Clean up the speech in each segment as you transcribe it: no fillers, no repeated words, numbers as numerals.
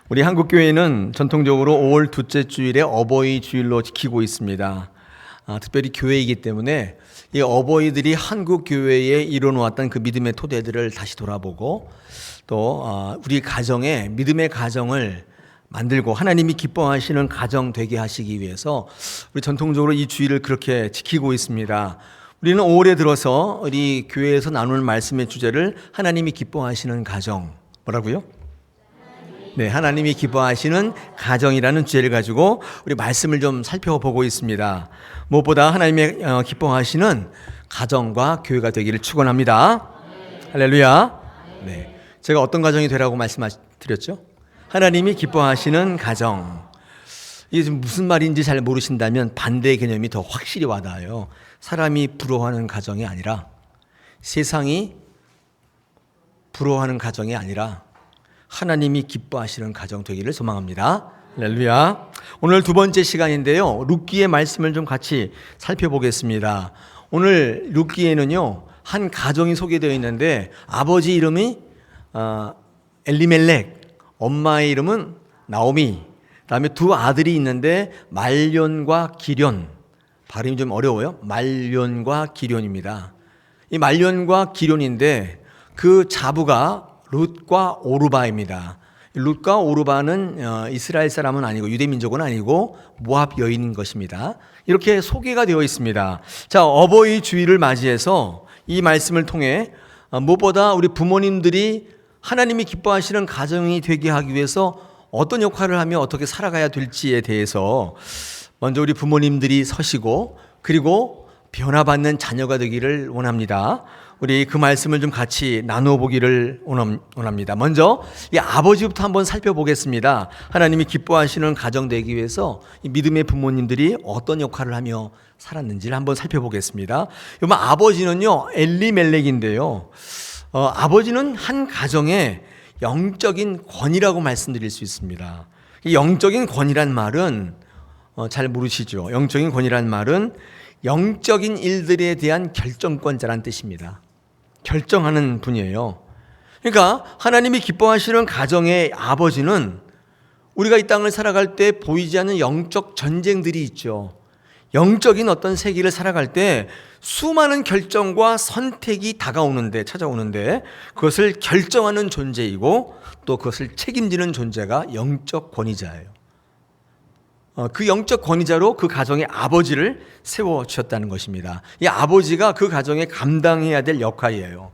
우리 한국교회는 전통적으로 5월 둘째 주일에 어버이 주일로 지키고 있습니다. 특별히 교회이기 때문에 이 어버이들이 한국교회에 이뤄놓았던 그 믿음의 토대들을 다시 돌아보고 또 우리 가정에 믿음의 가정을 만들고 하나님이 기뻐하시는 가정 되게 하시기 위해서 우리 전통적으로 이 주일을 그렇게 지키고 있습니다. 우리는 5월에 들어서 우리 교회에서 나누는 말씀의 주제를 하나님이 기뻐하시는 가정, 뭐라고요? 네, 하나님이 기뻐하시는 가정이라는 주제를 가지고 우리 말씀을 좀 살펴보고 있습니다. 무엇보다 하나님의 기뻐하시는 가정과 교회가 되기를 축원합니다. 할렐루야. 네, 제가 어떤 가정이 되라고 말씀드렸죠? 하나님이 기뻐하시는 가정. 이게 지금 무슨 말인지 잘 모르신다면 반대의 개념이 더 확실히 와닿아요. 사람이 부러워하는 가정이 아니라, 세상이 부러워하는 가정이 아니라 하나님이 기뻐하시는 가정 되기를 소망합니다. 할렐루야. 오늘 두 번째 시간인데요, 룻기의 말씀을 좀 같이 살펴보겠습니다. 오늘 룻기에는요, 한 가정이 소개되어 있는데 아버지 이름이 엘리멜렉, 엄마의 이름은 나오미, 그다음에 두 아들이 있는데 말론과 기련. 발음이 좀 어려워요. 말론과 기련입니다. 이 말론과 기련인데 그 자부가 룻과 오르바입니다. 룻과 오르바는 이스라엘 사람은 아니고 유대민족은 아니고 모압 여인인 것입니다. 이렇게 소개가 되어 있습니다. 자, 어버이 주일을 맞이해서 이 말씀을 통해 무엇보다 우리 부모님들이 하나님이 기뻐하시는 가정이 되게 하기 위해서 어떤 역할을 하며 어떻게 살아가야 될지에 대해서 먼저 우리 부모님들이 서시고 그리고 변화받는 자녀가 되기를 원합니다. 우리 그 말씀을 좀 같이 나누어 보기를 원합니다. 먼저 이 아버지부터 한번 살펴보겠습니다. 하나님이 기뻐하시는 가정 되기 위해서 이 믿음의 부모님들이 어떤 역할을 하며 살았는지를 한번 살펴보겠습니다. 여러분, 아버지는요 엘리멜렉인데요, 아버지는 한 가정의 영적인 권위라고 말씀드릴 수 있습니다. 이 영적인 권위란 말은 잘 모르시죠? 영적인 권위란 말은 영적인 일들에 대한 결정권자란 뜻입니다. 결정하는 분이에요. 그러니까 하나님이 기뻐하시는 가정의 아버지는 우리가 이 땅을 살아갈 때 보이지 않는 영적 전쟁들이 있죠. 영적인 어떤 세계를 살아갈 때 수많은 결정과 선택이 찾아오는데 그것을 결정하는 존재이고 또 그것을 책임지는 존재가 영적 권위자예요. 그 영적 권위자로 그 가정의 아버지를 세워주셨다는 것입니다. 이 아버지가 그 가정에 감당해야 될 역할이에요.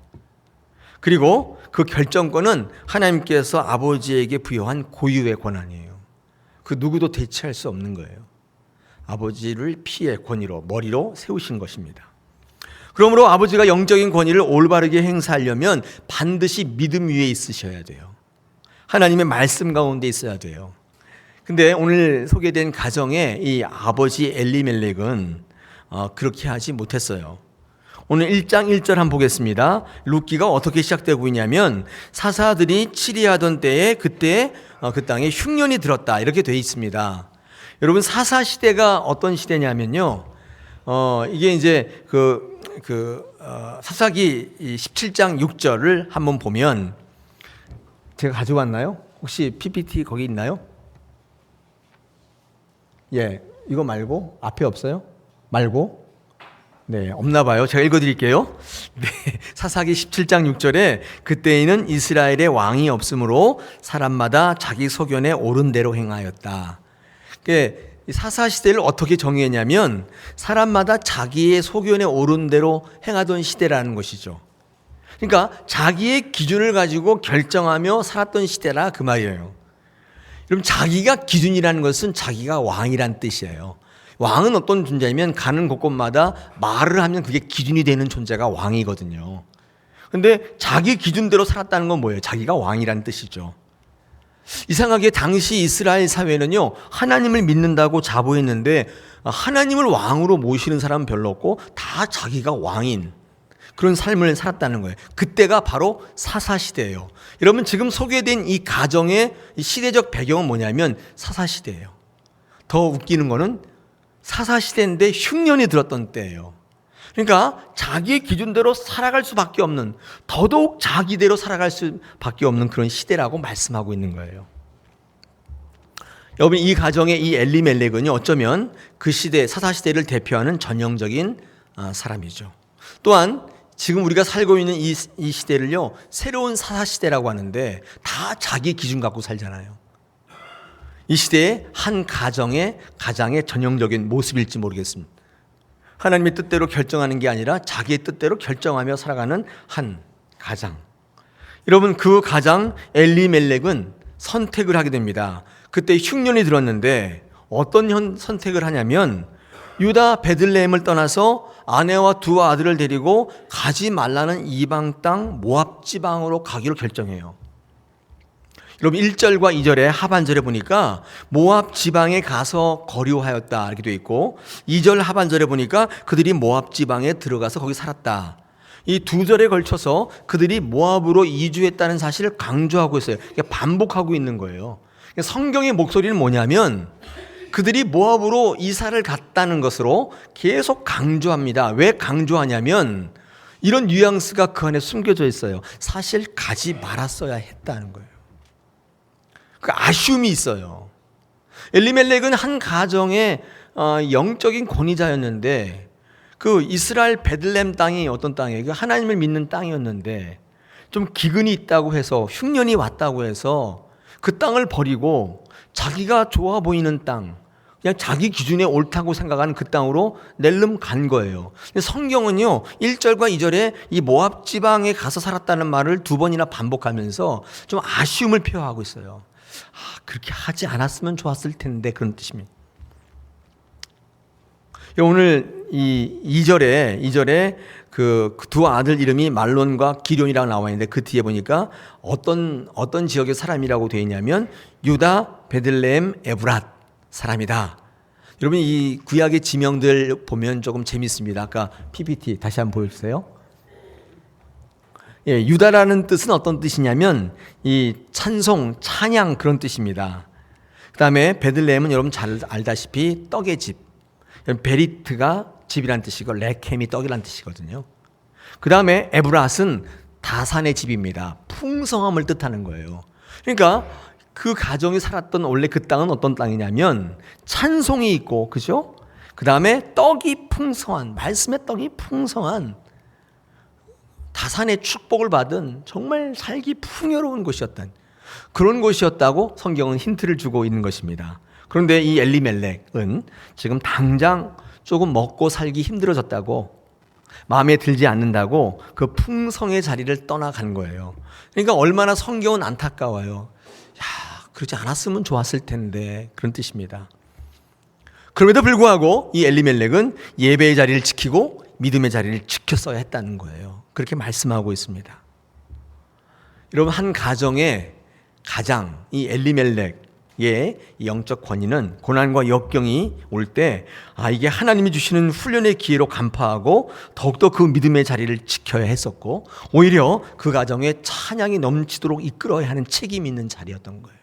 그리고 그 결정권은 하나님께서 아버지에게 부여한 고유의 권한이에요. 그 누구도 대체할 수 없는 거예요. 아버지를 피의 권위로, 머리로 세우신 것입니다. 그러므로 아버지가 영적인 권위를 올바르게 행사하려면 반드시 믿음 위에 있으셔야 돼요. 하나님의 말씀 가운데 있어야 돼요. 근데 오늘 소개된 가정의 이 아버지 엘리멜렉은 그렇게 하지 못했어요. 오늘 1장 1절 한번 보겠습니다. 룻기가 어떻게 시작되고 있냐면 사사들이 치리하던 때에 그때 그 땅에 흉년이 들었다, 이렇게 되어 있습니다. 여러분, 사사 시대가 어떤 시대냐면요, 이게 이제 사사기 17장 6절을 한번 보면, 제가 가져왔나요? 혹시 PPT 거기 있나요? 예, 이거 말고 앞에 없어요? 말고? 네, 없나 봐요. 제가 읽어드릴게요. 네, 사사기 17장 6절에 그때에는 이스라엘의 왕이 없으므로 사람마다 자기 소견에 옳은 대로 행하였다. 사사 시대를 어떻게 정의했냐면 사람마다 자기의 소견에 옳은 대로 행하던 시대라는 것이죠. 그러니까 자기의 기준을 가지고 결정하며 살았던 시대라 그 말이에요. 그럼 자기가 기준이라는 것은 자기가 왕이란 뜻이에요. 왕은 어떤 존재냐면 가는 곳곳마다 말을 하면 그게 기준이 되는 존재가 왕이거든요. 그런데 자기 기준대로 살았다는 건 뭐예요? 자기가 왕이란 뜻이죠. 이상하게 당시 이스라엘 사회는요, 하나님을 믿는다고 자부했는데 하나님을 왕으로 모시는 사람은 별로 없고 다 자기가 왕인 그런 삶을 살았다는 거예요. 그때가 바로 사사시대예요. 여러분, 지금 소개된 이 가정의 시대적 배경은 뭐냐면 사사시대예요. 더 웃기는 거는 사사시대인데 흉년이 들었던 때예요. 그러니까 자기의 기준대로 살아갈 수밖에 없는, 더더욱 자기대로 살아갈 수밖에 없는 그런 시대라고 말씀하고 있는 거예요. 여러분, 이 가정의 이 엘리멜렉은요, 어쩌면 그 시대, 사사시대를 대표하는 전형적인 사람이죠. 또한 지금 우리가 살고 있는 이 시대를요, 새로운 사사시대라고 하는데 다 자기 기준 갖고 살잖아요. 이 시대의 한 가정의 전형적인 모습일지 모르겠습니다. 하나님의 뜻대로 결정하는 게 아니라 자기의 뜻대로 결정하며 살아가는 한 가장. 여러분, 그 가장 엘리멜렉은 선택을 하게 됩니다. 그때 흉년이 들었는데 어떤 선택을 하냐면 유다 베들레헴을 떠나서 아내와 두 아들을 데리고 가지 말라는 이방 땅 모압 지방으로 가기로 결정해요. 여러분, 1절과 2절의 하반절에 보니까 모압 지방에 가서 거류하였다 이렇게 되어 있고, 2절 하반절에 보니까 그들이 모압 지방에 들어가서 거기 살았다. 이 두 절에 걸쳐서 그들이 모압으로 이주했다는 사실을 강조하고 있어요. 그러니까 반복하고 있는 거예요. 성경의 목소리는 뭐냐면 그들이 모압으로 이사를 갔다는 것으로 계속 강조합니다. 왜 강조하냐면 이런 뉘앙스가 그 안에 숨겨져 있어요. 사실 가지 말았어야 했다는 거예요. 그 아쉬움이 있어요. 엘리멜렉은 한 가정의 영적인 권위자였는데 그 이스라엘 베들레헴 땅이 어떤 땅이에요? 하나님을 믿는 땅이었는데 좀 기근이 있다고 해서, 흉년이 왔다고 해서 그 땅을 버리고 자기가 좋아 보이는 땅, 그냥 자기 기준에 옳다고 생각하는 그 땅으로 낼름 간 거예요. 근데 성경은요, 1절과 2절에 이 모압 지방에 가서 살았다는 말을 두 번이나 반복하면서 좀 아쉬움을 표하고 있어요. 그렇게 하지 않았으면 좋았을 텐데, 그런 뜻입니다. 오늘 이 2절에 그 두 아들 이름이 말론과 기럐이라고 나와 있는데 그 뒤에 보니까 어떤 지역의 사람이라고 되어 있냐면 유다 베들레헴 에브랏 사람이다. 여러분, 이 구약의 지명들 보면 조금 재밌습니다. 아까 PPT 다시 한번 보여주세요. 예, 유다라는 뜻은 어떤 뜻이냐면 이 찬송, 찬양 그런 뜻입니다. 그 다음에 베들레헴은 여러분 잘 알다시피 떡의 집, 베리트가 집이란 뜻이고 레켐이 떡이란 뜻이거든요. 그 다음에 에브랏은 다산의 집입니다. 풍성함을 뜻하는 거예요. 그러니까 그 가정이 살았던 원래 그 땅은 어떤 땅이냐면 찬송이 있고, 그죠? 그 다음에 떡이 풍성한, 말씀의 떡이 풍성한 다산의 축복을 받은 정말 살기 풍요로운 곳이었던 그런 곳이었다고 성경은 힌트를 주고 있는 것입니다. 그런데 이 엘리멜렉은 지금 당장 조금 먹고 살기 힘들어졌다고, 마음에 들지 않는다고 그 풍성의 자리를 떠나간 거예요. 그러니까 얼마나 성경은 안타까워요. 그러지 않았으면 좋았을 텐데, 그런 뜻입니다. 그럼에도 불구하고 이 엘리멜렉은 예배의 자리를 지키고 믿음의 자리를 지켰어야 했다는 거예요. 그렇게 말씀하고 있습니다. 여러분, 한 가정의 가장 이 엘리멜렉의 영적 권위는 고난과 역경이 올 때 이게 하나님이 주시는 훈련의 기회로 간파하고 더욱더 그 믿음의 자리를 지켜야 했었고, 오히려 그 가정에 찬양이 넘치도록 이끌어야 하는 책임이 있는 자리였던 거예요.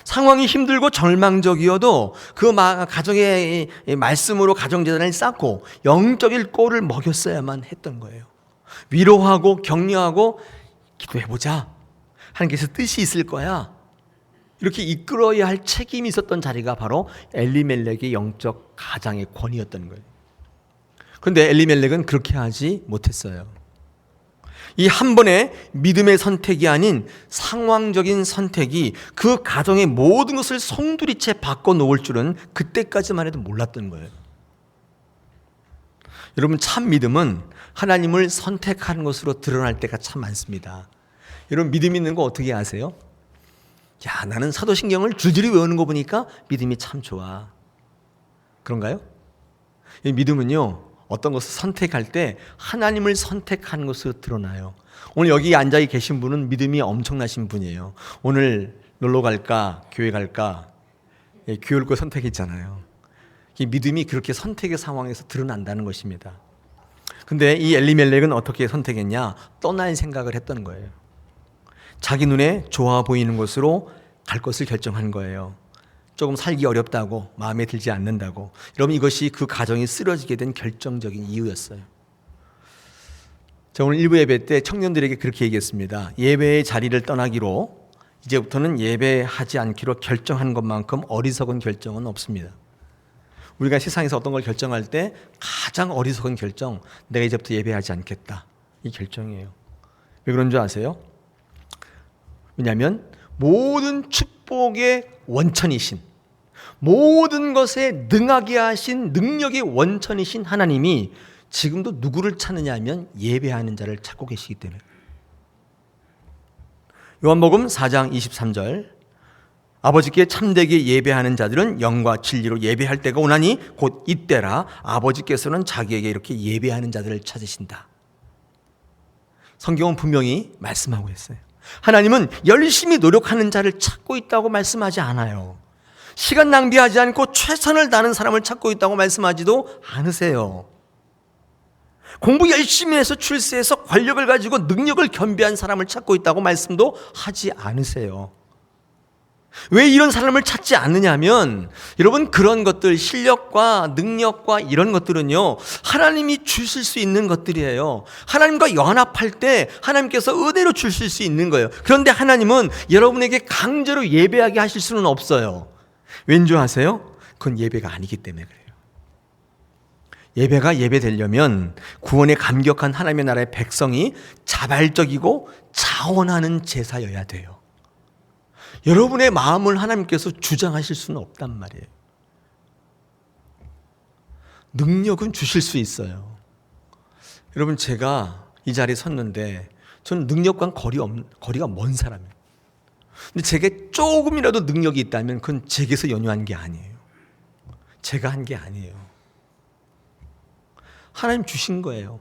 상황이 힘들고 절망적이어도 그 가정의 말씀으로 가정재단을 쌓고 영적인 꼴을 먹였어야만 했던 거예요. 위로하고 격려하고 기도해보자, 하나님께서 뜻이 있을 거야, 이렇게 이끌어야 할 책임이 있었던 자리가 바로 엘리멜렉의 영적 가장의 권위였던 거예요. 그런데 엘리멜렉은 그렇게 하지 못했어요. 이 한 번의 믿음의 선택이 아닌 상황적인 선택이 그 가정의 모든 것을 송두리째 바꿔놓을 줄은 그때까지만 해도 몰랐던 거예요. 여러분, 참 믿음은 하나님을 선택하는 것으로 드러날 때가 참 많습니다. 여러분, 믿음 있는 거 어떻게 아세요? 나는 사도신경을 줄줄이 외우는 거 보니까 믿음이 참 좋아. 그런가요? 이 믿음은요, 어떤 것을 선택할 때 하나님을 선택하는 것으로 드러나요. 오늘 여기 앉아 계신 분은 믿음이 엄청나신 분이에요. 오늘 놀러 갈까, 교회 갈까, 교회 올 거 선택했잖아요. 이 믿음이 그렇게 선택의 상황에서 드러난다는 것입니다. 근데 이 엘리멜렉은 어떻게 선택했냐? 떠날 생각을 했던 거예요. 자기 눈에 좋아 보이는 곳으로 갈 것을 결정한 거예요. 조금 살기 어렵다고, 마음에 들지 않는다고. 여러분, 이것이 그 가정이 쓰러지게 된 결정적인 이유였어요. 자, 오늘 일부 예배 때 청년들에게 그렇게 얘기했습니다. 예배의 자리를 떠나기로 이제부터는 예배하지 않기로 결정한 것만큼 어리석은 결정은 없습니다. 우리가 세상에서 어떤 걸 결정할 때 가장 어리석은 결정, 내가 이제부터 예배하지 않겠다, 이 결정이에요. 왜 그런 줄 아세요? 왜냐하면 모든 축복의 원천이신, 모든 것에 능하게 하신 능력의 원천이신 하나님이 지금도 누구를 찾느냐 하면 예배하는 자를 찾고 계시기 때문에. 요한복음 4장 23절, 아버지께 참되게 예배하는 자들은 영과 진리로 예배할 때가 오나니 곧 이때라. 아버지께서는 자기에게 이렇게 예배하는 자들을 찾으신다. 성경은 분명히 말씀하고 있어요. 하나님은 열심히 노력하는 자를 찾고 있다고 말씀하지 않아요. 시간 낭비하지 않고 최선을 다하는 사람을 찾고 있다고 말씀하지도 않으세요. 공부 열심히 해서 출세해서 권력을 가지고 능력을 겸비한 사람을 찾고 있다고 말씀도 하지 않으세요. 왜 이런 사람을 찾지 않느냐면, 여러분, 그런 것들, 실력과 능력과 이런 것들은요, 하나님이 주실 수 있는 것들이에요. 하나님과 연합할 때 하나님께서 은혜로 주실 수 있는 거예요. 그런데 하나님은 여러분에게 강제로 예배하게 하실 수는 없어요. 왠지 아세요? 그건 예배가 아니기 때문에 그래요. 예배가 예배되려면 구원에 감격한 하나님의 나라의 백성이 자발적이고 자원하는 제사여야 돼요. 여러분의 마음을 하나님께서 주장하실 수는 없단 말이에요. 능력은 주실 수 있어요. 여러분, 제가 이 자리에 섰는데 저는 능력과 거리가 먼 사람이에요. 근데 제게 조금이라도 능력이 있다면 그건 제게서 연유한 게 아니에요. 제가 한 게 아니에요. 하나님 주신 거예요.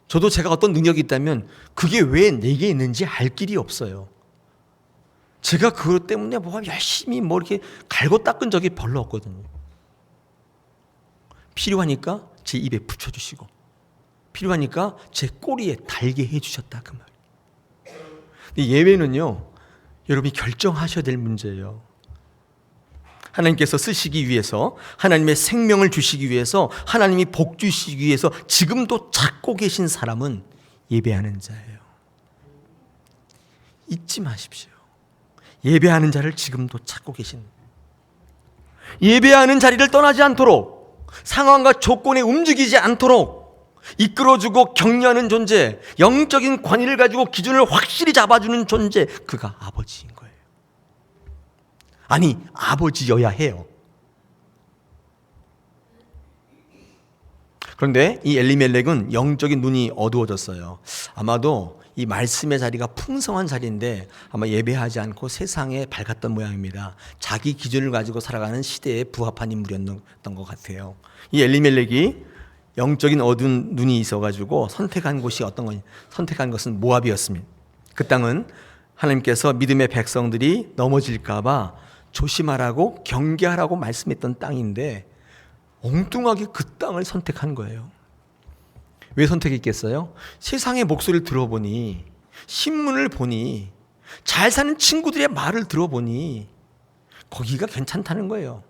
저도 제가 어떤 능력이 있다면 그게 왜 내게 있는지 알 길이 없어요. 제가 그것 때문에 열심히 이렇게 갈고 닦은 적이 별로 없거든요. 필요하니까 제 입에 붙여주시고, 필요하니까 제 꼬리에 달게 해주셨다, 그 말. 근데 예배는요, 여러분이 결정하셔야 될 문제예요. 하나님께서 쓰시기 위해서, 하나님의 생명을 주시기 위해서, 하나님이 복 주시기 위해서 지금도 찾고 계신 사람은 예배하는 자예요. 잊지 마십시오. 예배하는 자를 지금도 찾고 계신, 예배하는 자리를 떠나지 않도록, 상황과 조건에 움직이지 않도록 이끌어주고 격려하는 존재, 영적인 권위를 가지고 기준을 확실히 잡아주는 존재, 그가 아버지인 거예요. 아니, 아버지여야 해요. 그런데 이 엘리멜렉은 영적인 눈이 어두워졌어요. 아마도 이 말씀의 자리가 풍성한 자리인데 아마 예배하지 않고 세상에 밝았던 모양입니다. 자기 기준을 가지고 살아가는 시대에 부합한 인물이었던 것 같아요. 이 엘리멜렉이 영적인 어두운 눈이 있어가지고 선택한 곳이 어떤 거냐? 선택한 것은 모압이었습니다. 그 땅은 하나님께서 믿음의 백성들이 넘어질까봐 조심하라고 경계하라고 말씀했던 땅인데 엉뚱하게 그 땅을 선택한 거예요. 왜 선택했겠어요? 세상의 목소리를 들어보니, 신문을 보니, 잘 사는 친구들의 말을 들어보니 거기가 괜찮다는 거예요.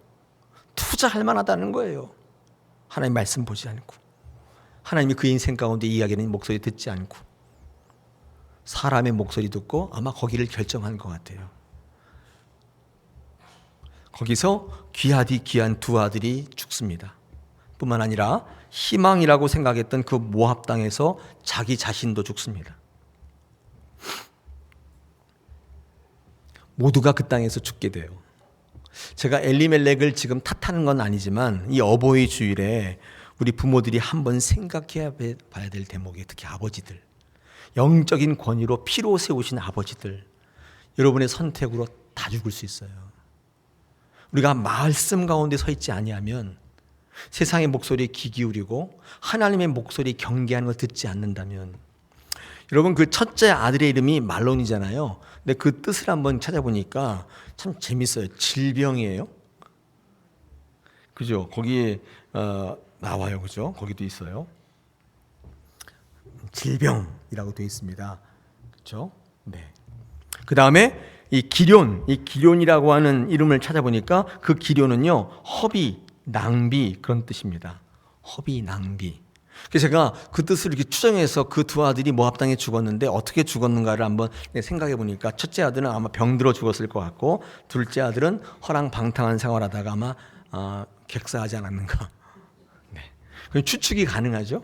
투자할 만하다는 거예요. 하나님 말씀 보지 않고, 하나님이 그 인생 가운데 이야기하는 목소리 듣지 않고 사람의 목소리 듣고 아마 거기를 결정한 것 같아요. 거기서 귀하디 귀한 두 아들이 죽습니다. 뿐만 아니라 희망이라고 생각했던 그 모압 땅에서 자기 자신도 죽습니다. 모두가 그 땅에서 죽게 돼요. 제가 엘리멜렉을 지금 탓하는 건 아니지만 이 어버이 주일에 우리 부모들이 한번 생각해 봐야 될 대목이, 특히 아버지들, 영적인 권위로 피로 세우신 아버지들, 여러분의 선택으로 다 죽을 수 있어요. 우리가 말씀 가운데 서 있지 아니하면, 세상의 목소리에 귀 기울이고 하나님의 목소리 경계하는 걸 듣지 않는다면, 여러분, 그 첫째 아들의 이름이 말론이잖아요. 근데 그 뜻을 한번 찾아보니까 참 재밌어요. 질병이에요. 그죠? 거기에 나와요. 그죠? 거기도 있어요. 질병이라고 되어 있습니다. 그죠? 네. 그 다음에 이 기련이라고 하는 이름을 찾아보니까 그 기련은요, 허비, 낭비, 그런 뜻입니다. 허비, 낭비. 그래서 제가 그 뜻을 이렇게 추정해서 그 두 아들이 모압 당에 죽었는데 어떻게 죽었는가를 한번 생각해 보니까 첫째 아들은 아마 병들어 죽었을 것 같고 둘째 아들은 허랑방탕한 생활하다가 아마 객사하지 않았는가. 네. 추측이 가능하죠.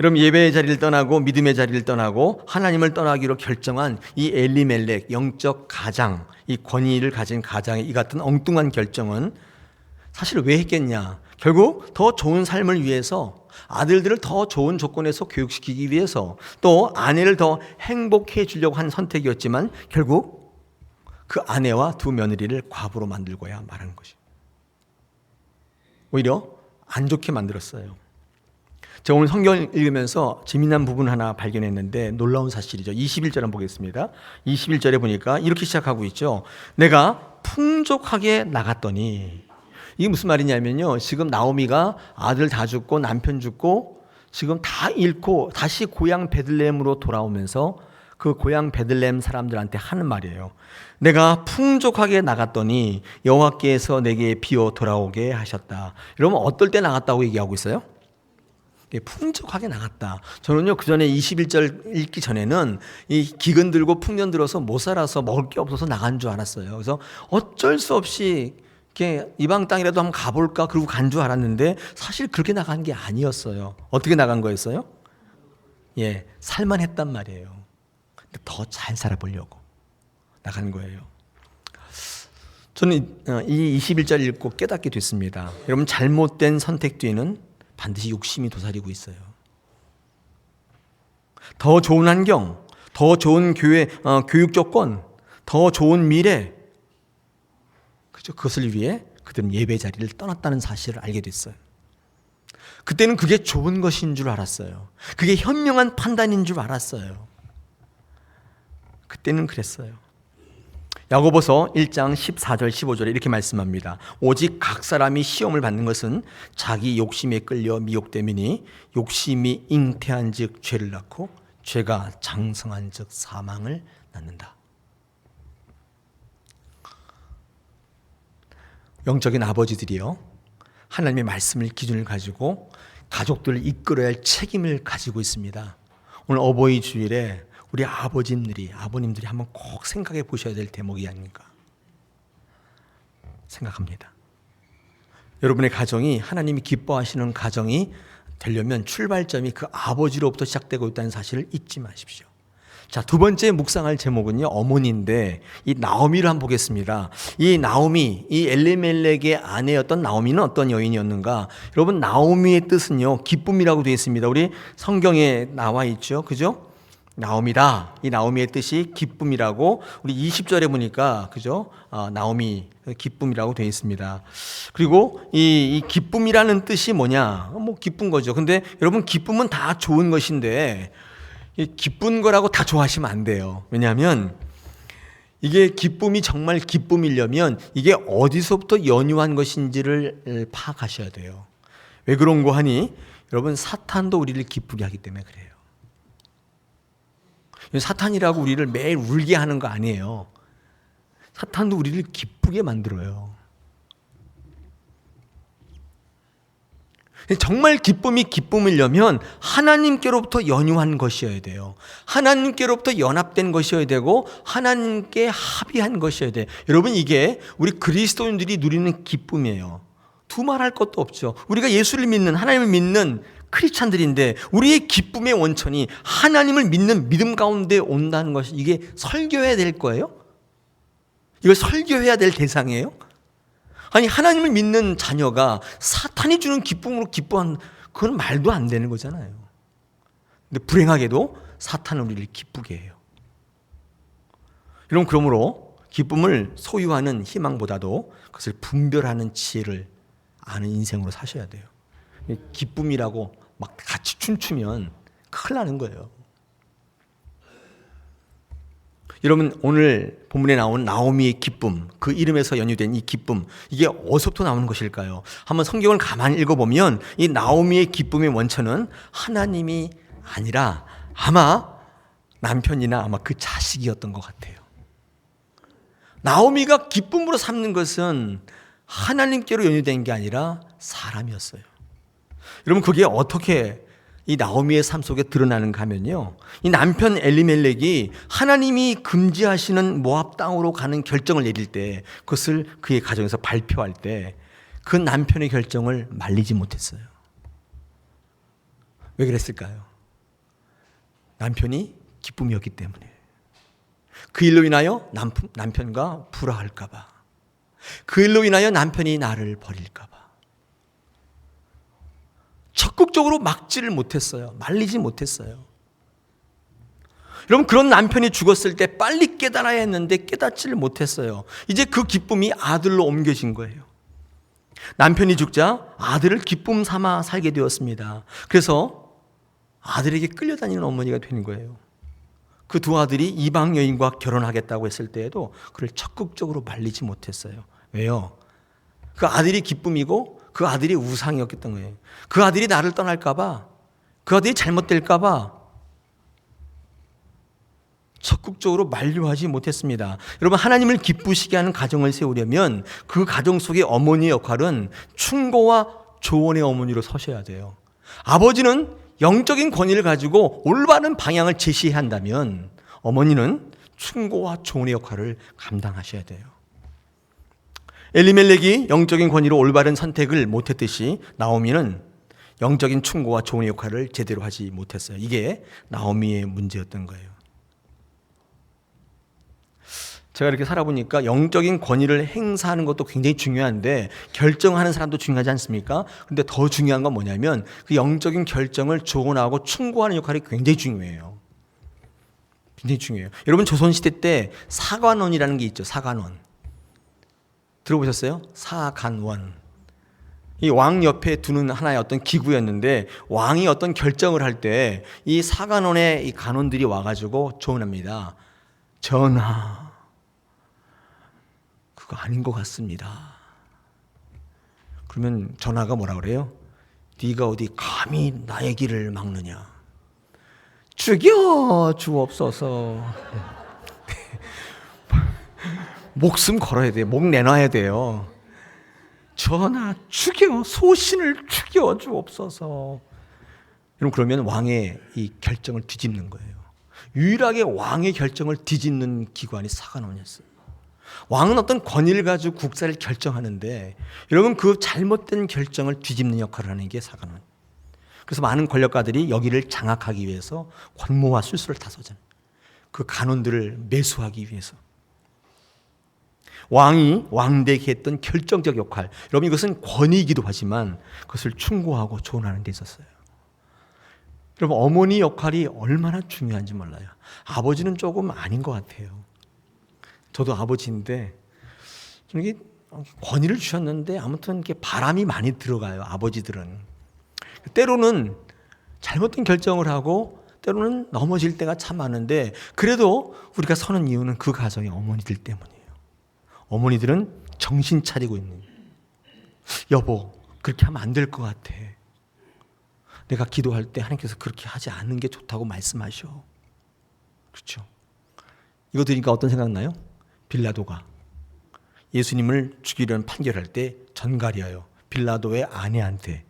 여러분, 예배의 자리를 떠나고 믿음의 자리를 떠나고 하나님을 떠나기로 결정한 이 엘리멜렉, 영적 가장, 이 권위를 가진 가장의 이 같은 엉뚱한 결정은 사실 왜 했겠냐? 결국 더 좋은 삶을 위해서, 아들들을 더 좋은 조건에서 교육시키기 위해서, 또 아내를 더 행복해 해주려고 한 선택이었지만 결국 그 아내와 두 며느리를 과부로 만들고야 말하는 것이 오히려 안 좋게 만들었어요. 제가 오늘 성경을 읽으면서 재미난 부분 하나 발견했는데 놀라운 사실이죠. 21절 한번 보겠습니다. 21절에 보니까 이렇게 시작하고 있죠. 내가 풍족하게 나갔더니, 이게 무슨 말이냐면요, 지금 나오미가 아들 다 죽고 남편 죽고 지금 다 잃고 다시 고향 베들레헴으로 돌아오면서 그 고향 베들레헴 사람들한테 하는 말이에요. 내가 풍족하게 나갔더니 여호와께서 내게 비어 돌아오게 하셨다. 여러분, 어떨 때 나갔다고 얘기하고 있어요? 풍족하게 나갔다. 저는요, 그 전에 21절 읽기 전에는 이 기근 들고 풍년 들어서 못 살아서 먹을 게 없어서 나간 줄 알았어요. 그래서 어쩔 수 없이 이렇게 이방 땅이라도 한번 가볼까 그러고 간 줄 알았는데 사실 그렇게 나간 게 아니었어요. 어떻게 나간 거였어요? 예, 살만했단 말이에요. 근데 더 잘 살아보려고 나간 거예요. 저는 이 21절 읽고 깨닫게 됐습니다. 여러분, 잘못된 선택 뒤에는 반드시 욕심이 도사리고 있어요. 더 좋은 환경, 더 좋은 교육 조건, 더 좋은 미래, 그죠? 그것을 위해 그들은 예배 자리를 떠났다는 사실을 알게 됐어요. 그때는 그게 좋은 것인 줄 알았어요. 그게 현명한 판단인 줄 알았어요. 그때는 그랬어요. 야고보서 1장 14절 15절에 이렇게 말씀합니다. 오직 각 사람이 시험을 받는 것은 자기 욕심에 끌려 미혹됨이니 욕심이 잉태한 즉 죄를 낳고 죄가 장성한 즉 사망을 낳는다. 영적인 아버지들이요, 하나님의 말씀을 기준을 가지고 가족들을 이끌어야 할 책임을 가지고 있습니다. 오늘 어버이 주일에 우리 아버님들이 한번 꼭 생각해 보셔야 될 대목이 아닌가 생각합니다. 여러분의 가정이 하나님이 기뻐하시는 가정이 되려면 출발점이 그 아버지로부터 시작되고 있다는 사실을 잊지 마십시오. 자, 두 번째 묵상할 제목은요, 어머니인데 이 나오미를 한번 보겠습니다. 이 나오미, 이 엘리멜렉의 아내였던 나오미는 어떤 여인이었는가? 여러분, 나오미의 뜻은요, 기쁨이라고 되어 있습니다. 우리 성경에 나와 있죠, 그죠? 나오미다. 이 나오미의 뜻이 기쁨이라고 우리 20절에 보니까, 그죠? 나오미 기쁨이라고 되어 있습니다. 그리고 이 기쁨이라는 뜻이 뭐냐? 뭐 기쁜 거죠. 근데 여러분, 기쁨은 다 좋은 것인데 이 기쁜 거라고 다 좋아하시면 안 돼요. 왜냐하면 이게 기쁨이 정말 기쁨이려면 이게 어디서부터 연유한 것인지를 파악하셔야 돼요. 왜 그런 거 하니? 여러분, 사탄도 우리를 기쁘게 하기 때문에 그래요. 사탄이라고 우리를 매일 울게 하는 거 아니에요. 사탄도 우리를 기쁘게 만들어요. 정말 기쁨이 기쁨이려면 하나님께로부터 연유한 것이어야 돼요. 하나님께로부터 연합된 것이어야 되고 하나님께 합의한 것이어야 돼요. 여러분, 이게 우리 그리스도인들이 누리는 기쁨이에요. 두말할 것도 없죠. 우리가 예수를 믿는, 하나님을 믿는 크리스찬들인데 우리의 기쁨의 원천이 하나님을 믿는 믿음 가운데 온다는 것이, 이게 설교해야 될 거예요? 이걸 설교해야 될 대상이에요? 아니, 하나님을 믿는 자녀가 사탄이 주는 기쁨으로 기뻐한, 그건 말도 안 되는 거잖아요. 근데 불행하게도 사탄은 우리를 기쁘게 해요. 여러분, 그러므로 기쁨을 소유하는 희망보다도 그것을 분별하는 지혜를 아는 인생으로 사셔야 돼요. 기쁨이라고 막 같이 춤추면 큰일 나는 거예요. 여러분, 오늘 본문에 나온 나오미의 기쁨, 그 이름에서 연유된 이 기쁨, 이게 어디서부터 나오는 것일까요? 한번 성경을 가만히 읽어보면 이 나오미의 기쁨의 원천은 하나님이 아니라 아마 남편이나 아마 그 자식이었던 것 같아요. 나오미가 기쁨으로 삼는 것은 하나님께로 연유된 게 아니라 사람이었어요. 여러분 그게 어떻게 이 나오미의 삶 속에 드러나는가 하면요, 이 남편 엘리멜렉이 하나님이 금지하시는 모압 땅으로 가는 결정을 내릴 때, 그것을 그의 가정에서 발표할 때 그 남편의 결정을 말리지 못했어요. 왜 그랬을까요? 남편이 기쁨이었기 때문에. 그 일로 인하여 남편과 불화할까 봐, 그 일로 인하여 남편이 나를 버릴까 봐 적극적으로 막지를 못했어요. 말리지 못했어요. 여러분, 그런 남편이 죽었을 때 빨리 깨달아야 했는데 깨닫지를 못했어요. 이제 그 기쁨이 아들로 옮겨진 거예요. 남편이 죽자 아들을 기쁨 삼아 살게 되었습니다. 그래서 아들에게 끌려다니는 어머니가 되는 거예요. 그 두 아들이 이방 여인과 결혼하겠다고 했을 때에도 그를 적극적으로 말리지 못했어요. 왜요? 그 아들이 기쁨이고 그 아들이 우상이었던 거예요. 그 아들이 나를 떠날까 봐, 그 아들이 잘못될까 봐 적극적으로 만류하지 못했습니다. 여러분, 하나님을 기쁘시게 하는 가정을 세우려면 그 가정 속의 어머니의 역할은 충고와 조언의 어머니로 서셔야 돼요. 아버지는 영적인 권위를 가지고 올바른 방향을 제시해야 한다면 어머니는 충고와 조언의 역할을 감당하셔야 돼요. 엘리멜렉이 영적인 권위로 올바른 선택을 못했듯이 나오미는 영적인 충고와 조언의 역할을 제대로 하지 못했어요. 이게 나오미의 문제였던 거예요. 제가 이렇게 살아보니까 영적인 권위를 행사하는 것도 굉장히 중요한데 결정하는 사람도 중요하지 않습니까? 근데 더 중요한 건 뭐냐면 그 영적인 결정을 조언하고 충고하는 역할이 굉장히 중요해요. 굉장히 중요해요. 여러분, 조선시대 때 사관원이라는 게 있죠. 사관원. 들어보셨어요? 사간원. 이 왕 옆에 두는 하나의 어떤 기구였는데 왕이 어떤 결정을 할 때 이 사간원의 이 간원들이 와가지고 조언합니다. 전하, 그거 아닌 것 같습니다. 그러면 전하가 뭐라 그래요? 네가 어디 감히 나의 길을 막느냐? 죽여 주옵소서. 목숨 걸어야 돼요. 목 내놔야 돼요. 전하, 죽여, 소신을 죽여 주옵소서. 그러면 왕의 이 결정을 뒤집는 거예요. 유일하게 왕의 결정을 뒤집는 기관이 사관원이었어요. 왕은 어떤 권위를 가지고 국사를 결정하는데 여러분, 그 잘못된 결정을 뒤집는 역할을 하는 게 사관원. 그래서 많은 권력가들이 여기를 장악하기 위해서 권모와 술수를 다서잖아요. 그 간원들을 매수하기 위해서. 왕이 왕되게 했던 결정적 역할, 여러분 이것은 권위이기도 하지만 그것을 충고하고 조언하는 데 있었어요. 여러분, 어머니 역할이 얼마나 중요한지 몰라요. 아버지는 조금 아닌 것 같아요. 저도 아버지인데 이게 권위를 주셨는데 아무튼 이렇게 바람이 많이 들어가요. 아버지들은 때로는 잘못된 결정을 하고 때로는 넘어질 때가 참 많은데 그래도 우리가 서는 이유는 그 가정의 어머니들 때문이에요. 어머니들은 정신 차리고 있는, 여보 그렇게 하면 안 될 것 같아. 내가 기도할 때 하나님께서 그렇게 하지 않는 게 좋다고 말씀하셔. 그렇죠? 이거 들으니까 어떤 생각 나요? 빌라도가 예수님을 죽이려는 판결할 때 전가리하여 빌라도의 아내한테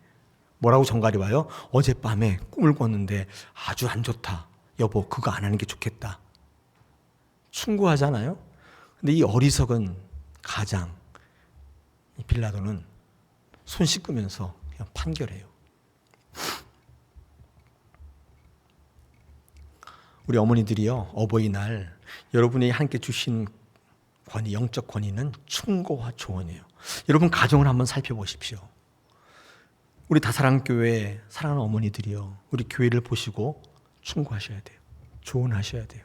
뭐라고 전가리 와요? 어젯밤에 꿈을 꿨는데 아주 안 좋다. 여보 그거 안 하는 게 좋겠다. 충고하잖아요. 근데 이 어리석은 가장 빌라도는 손 씻으면서 그냥 판결해요. 우리 어머니들이요, 어버이날 여러분이 함께 주신 권위, 영적 권위는 충고와 조언이에요. 여러분 가정을 한번 살펴보십시오. 우리 다사랑교회 사랑하는 어머니들이요, 우리 교회를 보시고 충고하셔야 돼요. 조언하셔야 돼요.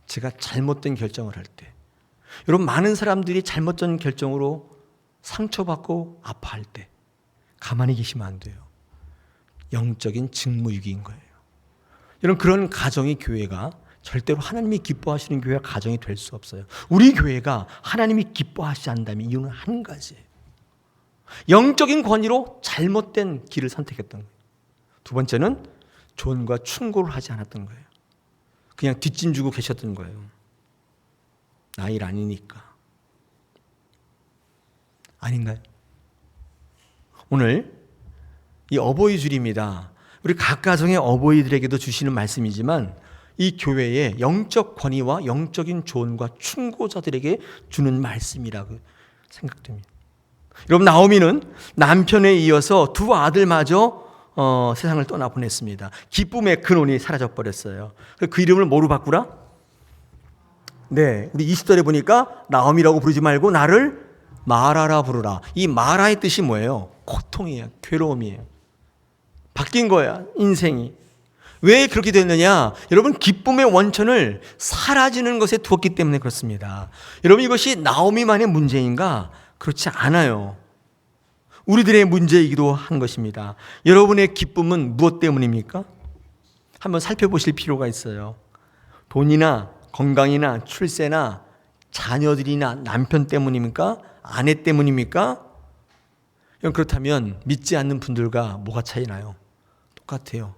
제가 잘못된 결정을 할 때, 여러분 많은 사람들이 잘못된 결정으로 상처받고 아파할 때 가만히 계시면 안 돼요. 영적인 직무유기인 거예요. 여러분, 그런 가정의 교회가 절대로 하나님이 기뻐하시는 교회가 가정이 될 수 없어요. 우리 교회가 하나님이 기뻐하시지 않는다면 이유는 한 가지예요. 영적인 권위로 잘못된 길을 선택했던 거예요. 두 번째는 조언과 충고를 하지 않았던 거예요. 그냥 뒷짐 주고 계셨던 거예요. 나 일 아니니까. 아닌가요? 오늘 이 어버이 줄입니다. 우리 각 가정의 어버이들에게도 주시는 말씀이지만 이 교회의 영적 권위와 영적인 조언과 충고자들에게 주는 말씀이라고 생각됩니다. 여러분, 나오미는 남편에 이어서 두 아들마저 세상을 떠나보냈습니다. 기쁨의 근원이 사라져버렸어요. 그 이름을 뭐로 바꾸라? 네, 우리 20절에 보니까 나오미라고 부르지 말고 나를 마라라 부르라. 이 마라의 뜻이 뭐예요? 고통이에요. 괴로움이에요. 바뀐 거야, 인생이. 왜 그렇게 됐느냐? 여러분, 기쁨의 원천을 사라지는 것에 두었기 때문에 그렇습니다. 여러분, 이것이 나오미만의 문제인가? 그렇지 않아요. 우리들의 문제이기도 한 것입니다. 여러분의 기쁨은 무엇 때문입니까? 한번 살펴보실 필요가 있어요. 돈이나 건강이나 출세나 자녀들이나 남편 때문입니까? 아내 때문입니까? 그렇다면 믿지 않는 분들과 뭐가 차이나요? 똑같아요.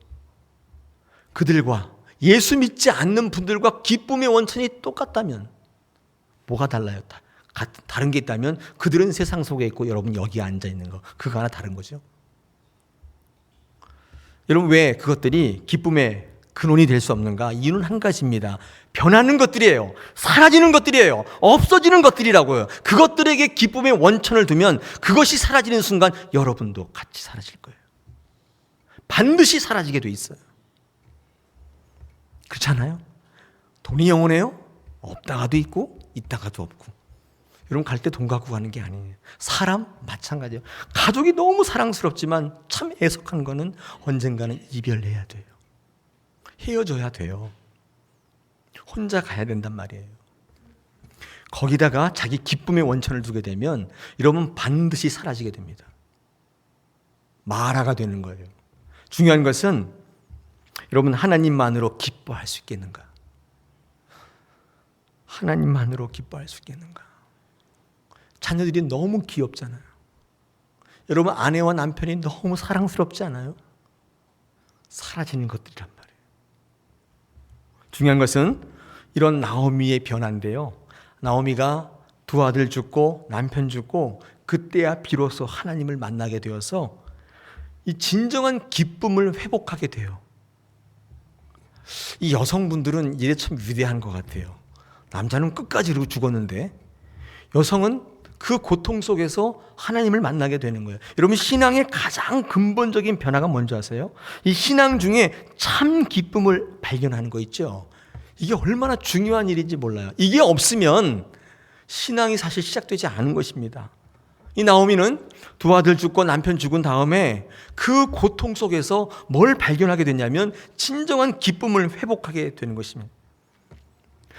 그들과 예수 믿지 않는 분들과 기쁨의 원천이 똑같다면 뭐가 달라요? 다른 게 있다면 그들은 세상 속에 있고 여러분 여기 앉아 있는 거, 그거 하나 다른 거죠. 여러분, 왜 그것들이 기쁨의 근원이 될 수 없는가? 이유는 한 가지입니다. 변하는 것들이에요. 사라지는 것들이에요. 없어지는 것들이라고요. 그것들에게 기쁨의 원천을 두면 그것이 사라지는 순간 여러분도 같이 사라질 거예요. 반드시 사라지게 돼 있어요. 그렇잖아요? 돈이 영원해요? 없다가도 있고 있다가도 없고. 여러분, 갈 때 돈 갖고 가는 게 아니에요. 사람 마찬가지예요. 가족이 너무 사랑스럽지만 참 애석한 거는 언젠가는 이별해야 돼요. 헤어져야 돼요. 혼자 가야 된단 말이에요. 거기다가 자기 기쁨의 원천을 두게 되면 여러분 반드시 사라지게 됩니다. 마라가 되는 거예요. 중요한 것은 여러분, 하나님만으로 기뻐할 수 있겠는가? 하나님만으로 기뻐할 수 있겠는가? 자녀들이 너무 귀엽잖아요. 여러분, 아내와 남편이 너무 사랑스럽지 않아요? 사라지는 것들이란 말이에요. 중요한 것은 이런 나오미의 변화인데요. 나오미가 두 아들 죽고 남편 죽고 그때야 비로소 하나님을 만나게 되어서 이 진정한 기쁨을 회복하게 돼요. 이 여성분들은 이래 참 위대한 것 같아요. 남자는 끝까지 이러고 죽었는데 여성은 그 고통 속에서 하나님을 만나게 되는 거예요. 여러분, 신앙의 가장 근본적인 변화가 뭔지 아세요? 이 신앙 중에 참 기쁨을 발견하는 거 있죠. 이게 얼마나 중요한 일인지 몰라요. 이게 없으면 신앙이 사실 시작되지 않은 것입니다. 이 나오미는 두 아들 죽고 남편 죽은 다음에 그 고통 속에서 뭘 발견하게 됐냐면 진정한 기쁨을 회복하게 되는 것입니다.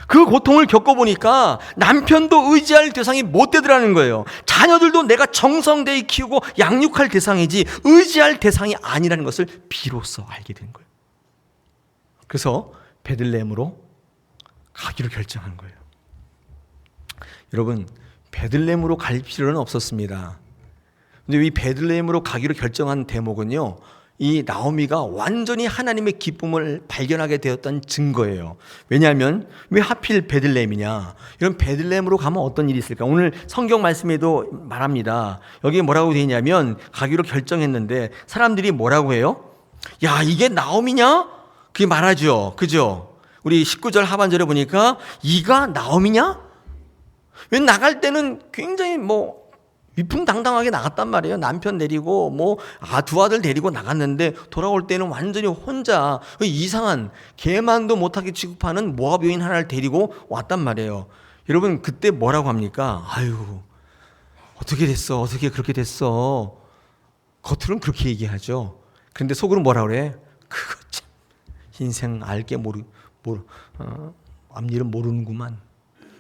그 고통을 겪어보니까 남편도 의지할 대상이 못 되더라는 거예요. 자녀들도 내가 정성되이 키우고 양육할 대상이지 의지할 대상이 아니라는 것을 비로소 알게 된 거예요. 그래서 베들레헴으로 가기로 결정한 거예요. 여러분, 베들레헴으로 갈 필요는 없었습니다. 근데 이 베들레헴으로 가기로 결정한 대목은요, 이 나오미가 완전히 하나님의 기쁨을 발견하게 되었던 증거예요. 왜냐하면 왜 하필 베들레헴이냐? 이런 베들레헴으로 가면 어떤 일이 있을까? 오늘 성경 말씀에도 말합니다. 여기 뭐라고 되어 있냐면 가기로 결정했는데 사람들이 뭐라고 해요? 야, 이게 나오미냐? 그게 말하죠. 그죠? 우리 19절 하반절에 보니까 이가 나오미냐? 왜 나갈 때는 굉장히 위풍당당하게 나갔단 말이에요. 남편 데리고 두 아들 데리고 나갔는데 돌아올 때는 완전히 혼자 이상한 개만도 못하게 취급하는 모압 여인 하나를 데리고 왔단 말이에요. 여러분, 그때 뭐라고 합니까? 아유, 어떻게 됐어? 어떻게 그렇게 됐어? 겉으로는 그렇게 얘기하죠. 그런데 속으로 뭐라 그래? 그거 참 인생 알게 앞일은 모르는구만.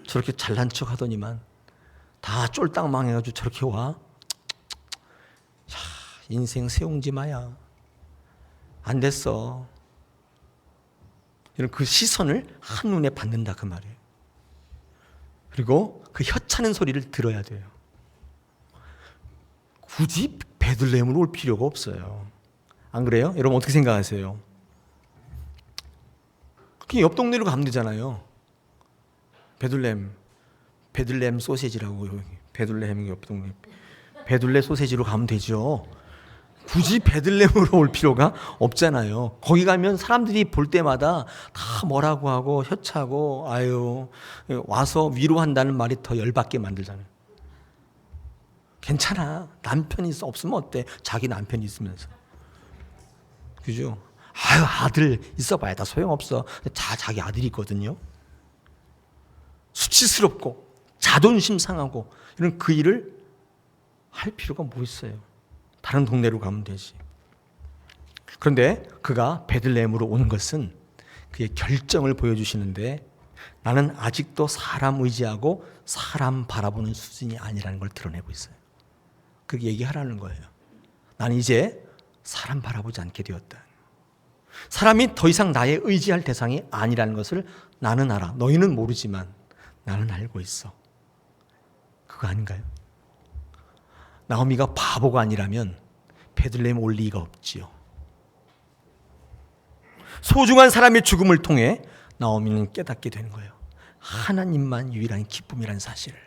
저렇게 잘난 척 하더니만 다 쫄딱 망해가지고 저렇게 와. 야, 인생 세옹지마야. 안 됐어. 이런 그 시선을 한눈에 받는다 그 말이에요. 그리고 그 혀차는 소리를 들어야 돼요. 굳이 베들레헴으로 올 필요가 없어요. 안 그래요? 여러분 어떻게 생각하세요? 그냥 옆 동네로 가면 되잖아요. 베들레헴 소세지라고, 베들레헴 옆 동네 베들레 소세지로 가면 되죠. 굳이 베들레헴으로 올 필요가 없잖아요. 거기 가면 사람들이 볼 때마다 다 뭐라고 하고 혀차고 아유 와서 위로한다는 말이 더 열받게 만들잖아요. 괜찮아. 남편이 없으면 어때? 자기 남편이 있으면서. 그죠? 아유 아들 있어봐야 다 소용없어. 자기 아들이 있거든요. 수치스럽고 자존심 상하고 이런 그 일을 할 필요가 뭐 있어요. 다른 동네로 가면 되지. 그런데 그가 베들레헴으로 오는 것은 그의 결정을 보여주시는데 나는 아직도 사람 의지하고 사람 바라보는 수준이 아니라는 걸 드러내고 있어요. 그렇게 얘기하라는 거예요. 나는 이제 사람 바라보지 않게 되었다. 사람이 더 이상 나의 의지할 대상이 아니라는 것을 나는 알아. 너희는 모르지만 나는 알고 있어. 그거 아닌가요? 나오미가 바보가 아니라면 베들레헴 올 리가 없지요. 소중한 사람의 죽음을 통해 나오미는 깨닫게 되는 거예요. 하나님만 유일한 기쁨이라는 사실을.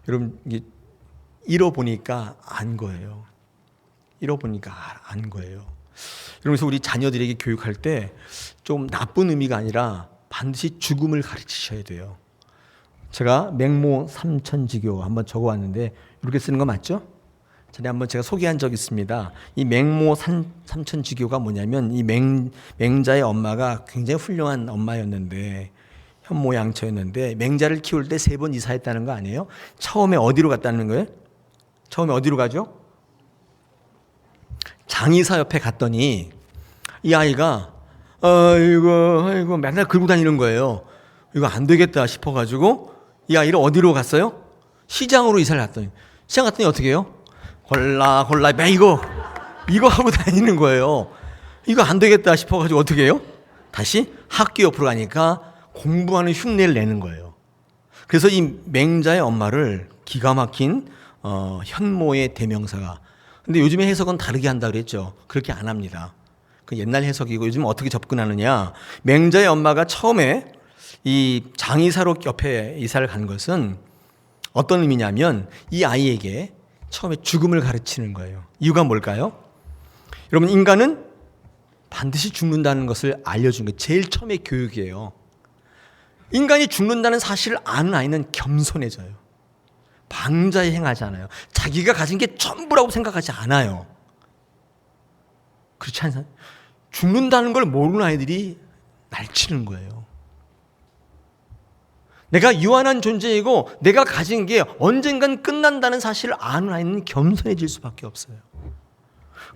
여러분 잃어보니까 안 거예요. 잃어보니까 안 거예요. 그래서 우리 자녀들에게 교육할 때 좀 나쁜 의미가 아니라 반드시 죽음을 가르치셔야 돼요. 제가 맹모 삼천지교 한번 적어왔는데 이렇게 쓰는 거 맞죠? 전에 한번 제가 소개한 적이 있습니다. 이 맹모 삼천지교가 뭐냐면 이 맹자의 엄마가 굉장히 훌륭한 엄마였는데 현모양처였는데 맹자를 키울 때 3번 이사했다는 거 아니에요? 처음에 어디로 갔다는 거예요? 처음에 어디로 가죠? 장의사 옆에 갔더니 이 아이가 아이고 맨날 긁고 다니는 거예요. 이거 안 되겠다 싶어가지고 이 아이를 어디로 갔어요? 시장으로 이사를 갔더니 시장 갔더니 어떻게 해요? 골라 매 이거 하고 다니는 거예요. 이거 안 되겠다 싶어가지고 어떻게 해요? 다시 학교 옆으로 가니까 공부하는 흉내를 내는 거예요. 그래서 이 맹자의 엄마를 기가 막힌 현모의 대명사가, 근데 요즘에 해석은 다르게 한다 그랬죠. 그렇게 안 합니다. 그 옛날 해석이고 요즘 어떻게 접근하느냐. 맹자의 엄마가 처음에 이 장의사로 옆에 이사를 간 것은 어떤 의미냐면 이 아이에게 처음에 죽음을 가르치는 거예요. 이유가 뭘까요? 여러분 인간은 반드시 죽는다는 것을 알려준 게 제일 처음에 교육이에요. 인간이 죽는다는 사실을 아는 아이는 겸손해져요. 방자에 행하지 않아요. 자기가 가진 게 전부라고 생각하지 않아요. 그렇지 않아요? 죽는다는 걸 모르는 아이들이 날치는 거예요. 내가 유한한 존재이고 내가 가진 게 언젠간 끝난다는 사실을 아는 아이는 겸손해질 수밖에 없어요.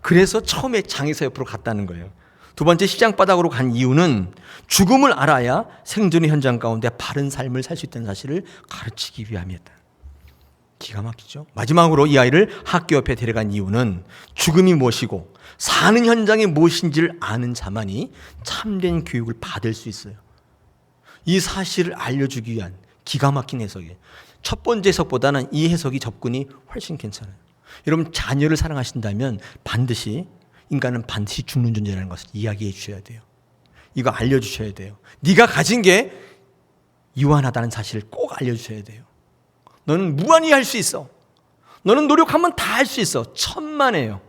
그래서 처음에 장의사 옆으로 갔다는 거예요. 두 번째 시장 바닥으로 간 이유는 죽음을 알아야 생존의 현장 가운데 바른 삶을 살 수 있다는 사실을 가르치기 위함이었다. 기가 막히죠. 마지막으로 이 아이를 학교 옆에 데려간 이유는 죽음이 무엇이고 사는 현장이 무엇인지를 아는 자만이 참된 교육을 받을 수 있어요. 이 사실을 알려주기 위한 기가 막힌 해석이에요. 첫 번째 해석보다는 이 해석이 접근이 훨씬 괜찮아요. 여러분 자녀를 사랑하신다면 인간은 반드시 죽는 존재라는 것을 이야기해 주셔야 돼요. 이거 알려주셔야 돼요. 네가 가진 게 유한하다는 사실을 꼭 알려주셔야 돼요. 너는 무한히 할 수 있어. 너는 노력하면 다 할 수 있어. 천만에요.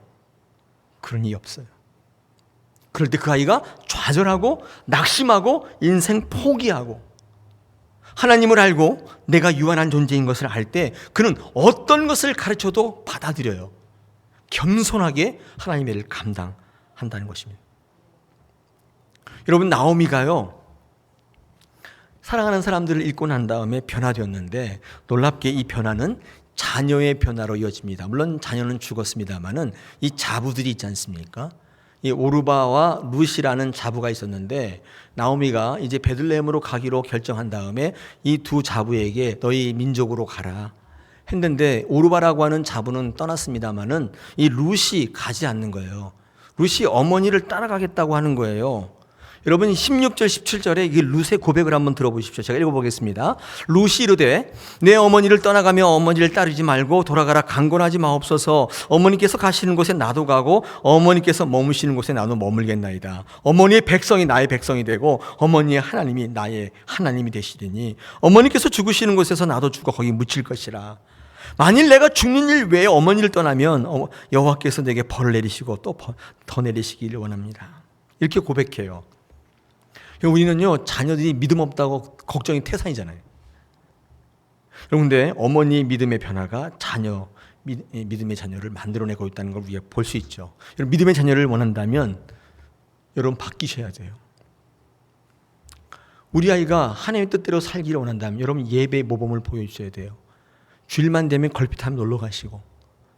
그런 일 없어요. 그럴 때 그 아이가 좌절하고 낙심하고 인생 포기하고 하나님을 알고 내가 유한한 존재인 것을 알 때 그는 어떤 것을 가르쳐도 받아들여요. 겸손하게 하나님의 일을 감당한다는 것입니다. 여러분 나오미가요. 사랑하는 사람들을 잃고 난 다음에 변화되었는데 놀랍게 이 변화는 자녀의 변화로 이어집니다. 물론 자녀는 죽었습니다만은 이 자부들이 있지 않습니까? 이 오르바와 룻이라는 자부가 있었는데 나오미가 이제 베들레헴으로 가기로 결정한 다음에 이 두 자부에게 너희 민족으로 가라 했는데 오르바라고 하는 자부는 떠났습니다만은 이 룻이 가지 않는 거예요. 룻이 어머니를 따라가겠다고 하는 거예요. 여러분 16절 17절에 이 룻의 고백을 한번 들어보십시오. 제가 읽어보겠습니다. 룻이 이르되 내 어머니를 떠나가며 어머니를 따르지 말고 돌아가라 강권하지 마옵소서. 어머니께서 가시는 곳에 나도 가고 어머니께서 머무시는 곳에 나도 머물겠나이다. 어머니의 백성이 나의 백성이 되고 어머니의 하나님이 나의 하나님이 되시리니 어머니께서 죽으시는 곳에서 나도 죽어 거기 묻힐 것이라. 만일 내가 죽는 일 외에 어머니를 떠나면 여호와께서 내게 벌을 내리시고 또 더 내리시기를 원합니다. 이렇게 고백해요. 우리는요, 자녀들이 믿음 없다고 걱정이 태산이잖아요. 여러분, 근데 어머니의 믿음의 변화가 믿음의 자녀를 만들어내고 있다는 걸 우리가 볼 수 있죠. 여러분, 믿음의 자녀를 원한다면 여러분 바뀌셔야 돼요. 우리 아이가 하나님의 뜻대로 살기를 원한다면 여러분 예배의 모범을 보여주셔야 돼요. 주일만 되면 걸핏하면 놀러 가시고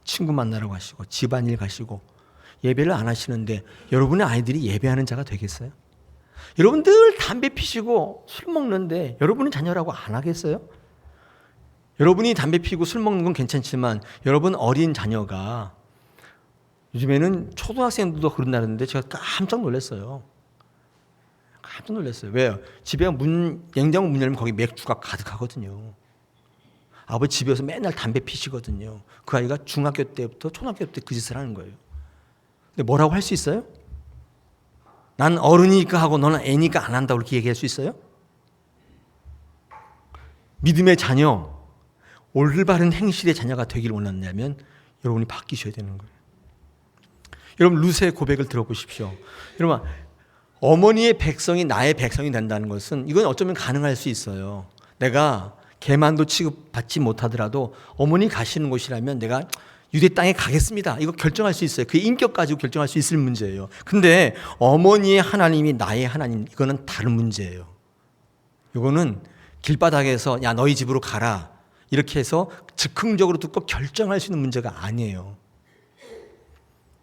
친구 만나러 가시고 집안일 가시고 예배를 안 하시는데 여러분의 아이들이 예배하는 자가 되겠어요? 여러분 늘 담배 피시고 술 먹는데 여러분은 자녀라고 안 하겠어요? 여러분이 담배 피고 술 먹는 건 괜찮지만 여러분 어린 자녀가 요즘에는 초등학생들도 그런다는데 제가 깜짝 놀랐어요. 깜짝 놀랐어요. 왜요? 집에 냉장고 문 열면 거기 맥주가 가득하거든요. 아버지 집에서 맨날 담배 피시거든요. 그 아이가 중학교 때부터 초등학교 때 그 짓을 하는 거예요. 근데 뭐라고 할 수 있어요? 난 어른이니까 하고 너는 애니까 안 한다고 그렇게 얘기할 수 있어요? 믿음의 자녀, 올바른 행실의 자녀가 되길 원한다면 여러분이 바뀌셔야 되는 거예요. 여러분 루스의 고백을 들어보십시오. 여러분 어머니의 백성이 나의 백성이 된다는 것은 이건 어쩌면 가능할 수 있어요. 내가 개만도 취급받지 못하더라도 어머니 가시는 곳이라면 내가 유대 땅에 가겠습니다. 이거 결정할 수 있어요. 그 인격 가지고 결정할 수 있을 문제예요. 근데 어머니의 하나님이 나의 하나님, 이거는 다른 문제예요. 이거는 길바닥에서 야 너희 집으로 가라 이렇게 해서 즉흥적으로 듣고 결정할 수 있는 문제가 아니에요.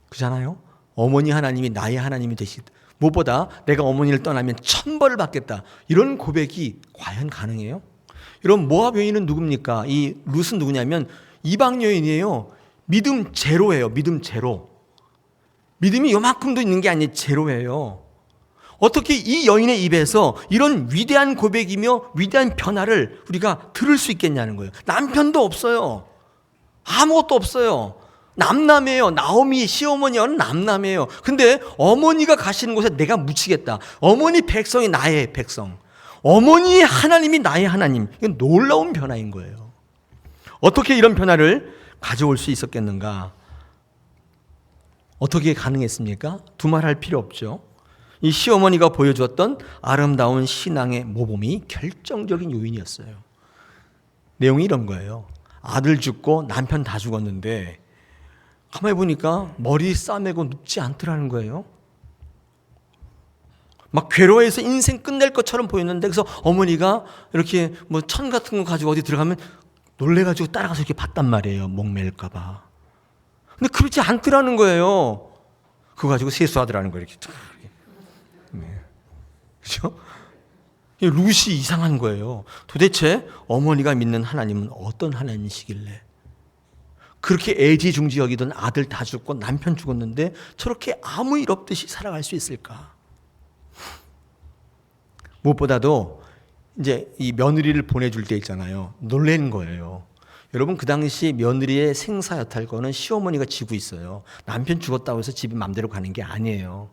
그렇잖아요? 어머니 하나님이 나의 하나님이 되시다. 무엇보다 내가 어머니를 떠나면 천벌을 받겠다. 이런 고백이 과연 가능해요? 여러분 모압 여인은 누굽니까? 이 룻은 누구냐면 이방 여인이에요. 믿음 제로예요. 믿음 제로. 믿음이 요만큼도 있는 게 아니에요. 제로예요. 어떻게 이 여인의 입에서 이런 위대한 고백이며 위대한 변화를 우리가 들을 수 있겠냐는 거예요. 남편도 없어요. 아무것도 없어요. 남남이에요. 나오미 시어머니는 남남이에요. 근데 어머니가 가시는 곳에 내가 묻히겠다. 어머니 백성이 나의 백성. 어머니의 하나님이 나의 하나님. 이건 놀라운 변화인 거예요. 어떻게 이런 변화를 가져올 수 있었겠는가? 어떻게 가능했습니까? 두말할 필요 없죠. 이 시어머니가 보여주었던 아름다운 신앙의 모범이 결정적인 요인이었어요. 내용이 이런 거예요. 아들 죽고 남편 다 죽었는데 가만히 보니까 머리 싸매고 눕지 않더라는 거예요. 막 괴로워해서 인생 끝낼 것처럼 보였는데 그래서 어머니가 이렇게 뭐 천 같은 거 가지고 어디 들어가면 놀래가지고 따라가서 이렇게 봤단 말이에요. 목매일까 봐. 근데 그렇지 않더라는 거예요. 그거 가지고 세수하더라는 거예요. 이렇게. 네. 그렇죠? 룻이 이상한 거예요. 도대체 어머니가 믿는 하나님은 어떤 하나님이시길래 그렇게 애지중지 여기던 아들 다 죽고 남편 죽었는데 저렇게 아무 일 없듯이 살아갈 수 있을까? 무엇보다도 이제 이 며느리를 보내줄 때 있잖아요. 놀라는 거예요. 여러분 그 당시 며느리의 생사 여탈권은 시어머니가 지고 있어요. 남편 죽었다고 해서 집이 맘대로 가는 게 아니에요.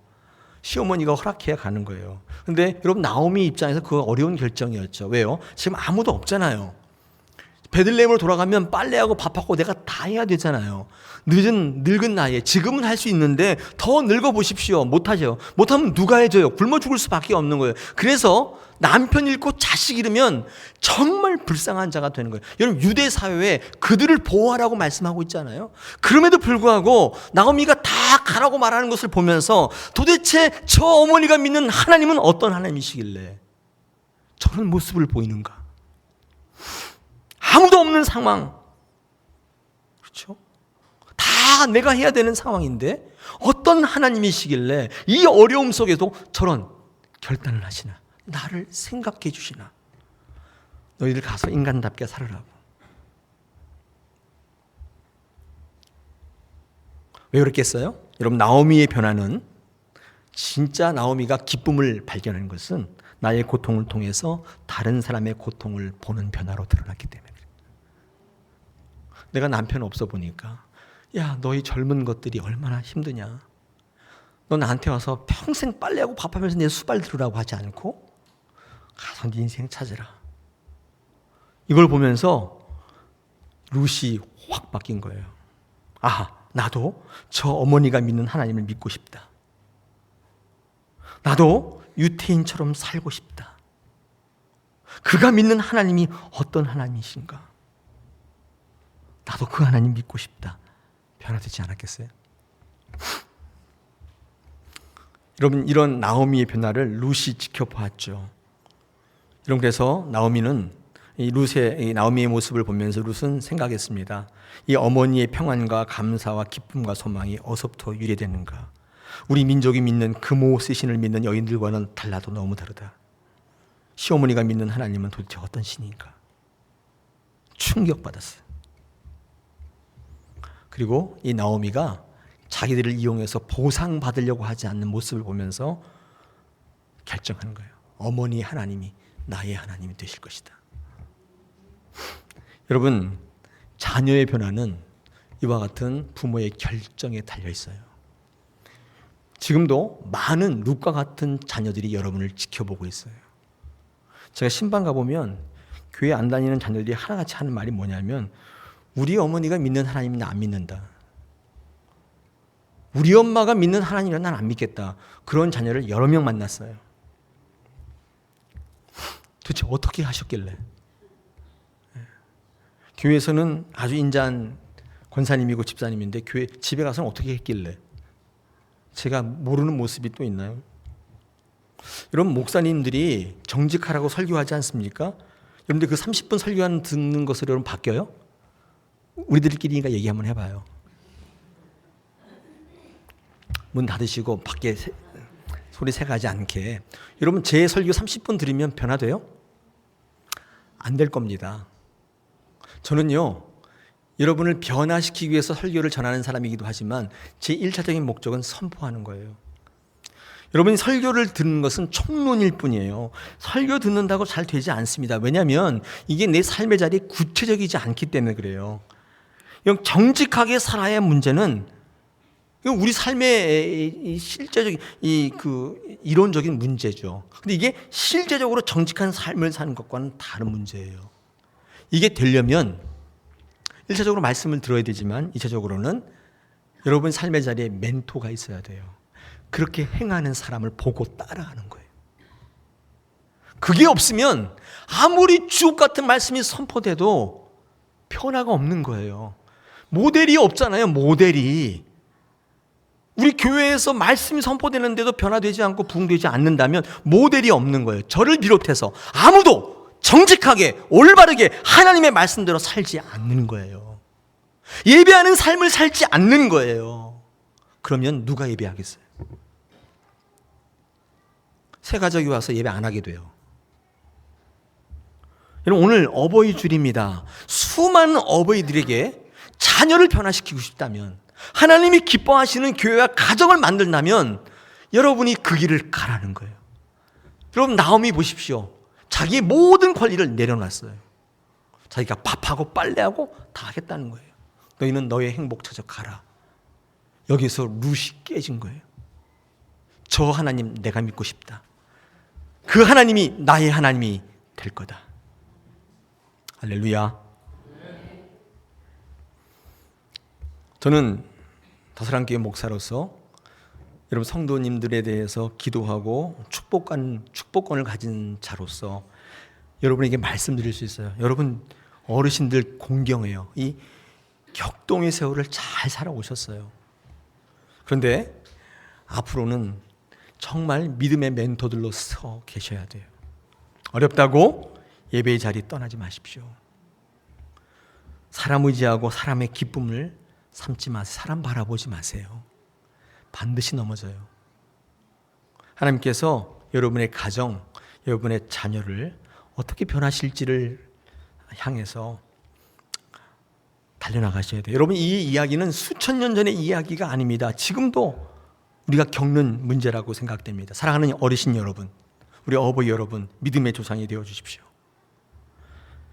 시어머니가 허락해야 가는 거예요. 근데 여러분 나오미 입장에서 그거 어려운 결정이었죠. 왜요? 지금 아무도 없잖아요. 베들레헴으로 돌아가면 빨래하고 밥하고 내가 다 해야 되잖아요. 늙은 나이에 지금은 할 수 있는데 더 늙어 보십시오. 못하죠. 못하면 누가 해줘요? 굶어 죽을 수밖에 없는 거예요. 그래서 남편 잃고 자식 잃으면 정말 불쌍한 자가 되는 거예요. 여러분 유대 사회에 그들을 보호하라고 말씀하고 있잖아요. 그럼에도 불구하고 나오미가 다 가라고 말하는 것을 보면서 도대체 저 어머니가 믿는 하나님은 어떤 하나님이시길래 저런 모습을 보이는가? 아무도 없는 상황. 그렇죠? 다 내가 해야 되는 상황인데 어떤 하나님이시길래 이 어려움 속에도 저런 결단을 하시나? 나를 생각해 주시나? 너희들 가서 인간답게 살아라고. 왜 그랬겠어요? 여러분 나오미의 변화는 진짜 나오미가 기쁨을 발견하는 것은 나의 고통을 통해서 다른 사람의 고통을 보는 변화로 드러났기 때문에. 내가 남편 없어 보니까 야 너희 젊은 것들이 얼마나 힘드냐. 너 나한테 와서 평생 빨래하고 밥하면서 내 수발 들으라고 하지 않고 가서 네 인생 찾으라. 이걸 보면서 룻이 확 바뀐 거예요. 아, 나도 저 어머니가 믿는 하나님을 믿고 싶다. 나도 유태인처럼 살고 싶다. 그가 믿는 하나님이 어떤 하나님이신가? 나도 그 하나님 믿고 싶다. 변화되지 않았겠어요? 여러분, 이런 나오미의 변화를 룻이 지켜보았죠. 여러분, 그래서 나오미의 모습을 보면서 룻은 생각했습니다. 이 어머니의 평안과 감사와 기쁨과 소망이 어디서부터 유래되는가? 우리 민족이 믿는 금오스 신을 믿는 여인들과는 달라도 너무 다르다. 시어머니가 믿는 하나님은 도대체 어떤 신인가? 충격받았어요. 그리고 이 나오미가 자기들을 이용해서 보상받으려고 하지 않는 모습을 보면서 결정하는 거예요. 어머니 하나님이 나의 하나님이 되실 것이다. 여러분, 자녀의 변화는 이와 같은 부모의 결정에 달려 있어요. 지금도 많은 룻과 같은 자녀들이 여러분을 지켜보고 있어요. 제가 신방 가보면 교회 안 다니는 자녀들이 하나같이 하는 말이 뭐냐면, 우리 어머니가 믿는 하나님은 안 믿는다. 우리 엄마가 믿는 하나님은 난 안 믿겠다. 그런 자녀를 여러 명 만났어요. 도대체 어떻게 하셨길래? 교회에서는 아주 인자한 권사님이고 집사님인데 집에 가서는 어떻게 했길래? 제가 모르는 모습이 또 있나요? 여러분, 목사님들이 정직하라고 설교하지 않습니까? 여러분들 그 30분 설교 듣는 것으로 여러분 바뀌어요? 우리들끼리니까 얘기 한번 해봐요. 문 닫으시고 밖에 소리 새가지 않게. 여러분, 제 설교 30분 들으면 변화돼요? 안 될 겁니다. 저는요, 여러분을 변화시키기 위해서 설교를 전하는 사람이기도 하지만 제 1차적인 목적은 선포하는 거예요. 여러분이 설교를 듣는 것은 총론일 뿐이에요. 설교 듣는다고 잘 되지 않습니다. 왜냐하면 이게 내 삶의 자리에 구체적이지 않기 때문에 그래요. 정직하게 살아야 문제는 우리 삶의 실제적인 이론적인 문제죠. 근데 이게 실제적으로 정직한 삶을 사는 것과는 다른 문제예요. 이게 되려면 1차적으로 말씀을 들어야 되지만 2차적으로는 여러분 삶의 자리에 멘토가 있어야 돼요. 그렇게 행하는 사람을 보고 따라하는 거예요. 그게 없으면 아무리 주옥 같은 말씀이 선포돼도 변화가 없는 거예요. 모델이 없잖아요. 모델이. 우리 교회에서 말씀이 선포되는데도 변화되지 않고 부흥되지 않는다면 모델이 없는 거예요. 저를 비롯해서 아무도 정직하게 올바르게 하나님의 말씀대로 살지 않는 거예요. 예배하는 삶을 살지 않는 거예요. 그러면 누가 예배하겠어요? 새 가족이 와서 예배 안 하게 돼요. 여러분, 오늘 어버이 줄입니다. 수많은 어버이들에게 자녀를 변화시키고 싶다면, 하나님이 기뻐하시는 교회와 가정을 만든다면 여러분이 그 길을 가라는 거예요. 여러분, 나오미 보십시오. 자기의 모든 권리를 내려놨어요. 자기가 밥하고 빨래하고 다 하겠다는 거예요. 너희는 너의 행복 찾아 가라. 여기서 룻이 깨진 거예요. 저 하나님 내가 믿고 싶다. 그 하나님이 나의 하나님이 될 거다. 할렐루야. 저는 다사랑교회 목사로서 여러분 성도님들에 대해서 기도하고 축복권을 가진 자로서 여러분에게 말씀드릴 수 있어요. 여러분 어르신들 공경해요. 이 격동의 세월을 잘 살아오셨어요. 그런데 앞으로는 정말 믿음의 멘토들로 서 계셔야 돼요. 어렵다고 예배의 자리 떠나지 마십시오. 사람 의지하고 사람의 기쁨을 삼지 마세요. 사람 바라보지 마세요. 반드시 넘어져요. 하나님께서 여러분의 가정, 여러분의 자녀를 어떻게 변화하실지를 향해서 달려나가셔야 돼요. 여러분, 이 이야기는 수천 년 전의 이야기가 아닙니다. 지금도 우리가 겪는 문제라고 생각됩니다. 사랑하는 어르신 여러분, 우리 어버이 여러분, 믿음의 조상이 되어 주십시오.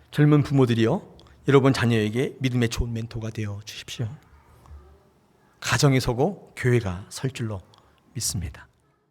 젊은 부모들이요, 여러분 자녀에게 믿음의 좋은 멘토가 되어 주십시오. 가정이 서고 교회가 설 줄로 믿습니다.